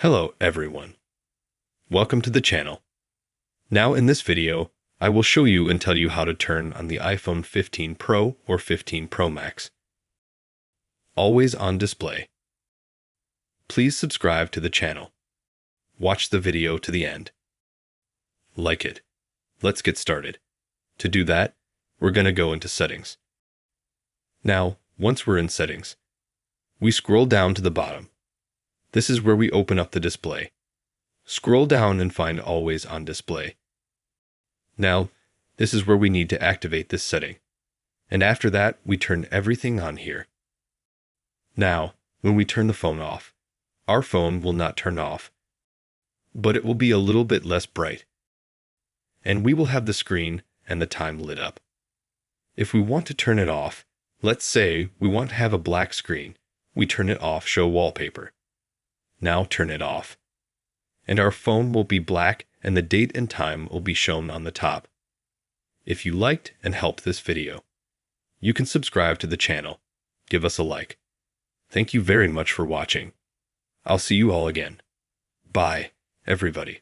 Hello everyone. Welcome to the channel. Now in this video, I will show you and tell you how to turn on the iPhone 15 Pro or 15 Pro Max. Always on display. Please subscribe to the channel. Watch the video to the end. Like it. Let's get started. To do that, we're going to go into settings. Now, once we're in settings, we scroll down to the bottom. This is where we open up the display. Scroll down and find Always on Display. Now, this is where we need to activate this setting. And after that, we turn everything on here. Now, when we turn the phone off, our phone will not turn off, but it will be a little bit less bright. And we will have the screen and the time lit up. If we want to turn it off, let's say we want to have a black screen, we turn it off, show wallpaper. Now turn it off. And our phone will be black and the date and time will be shown on the top. If you liked and helped this video, you can subscribe to the channel. Give us a like. Thank you very much for watching. I'll see you all again. Bye, everybody.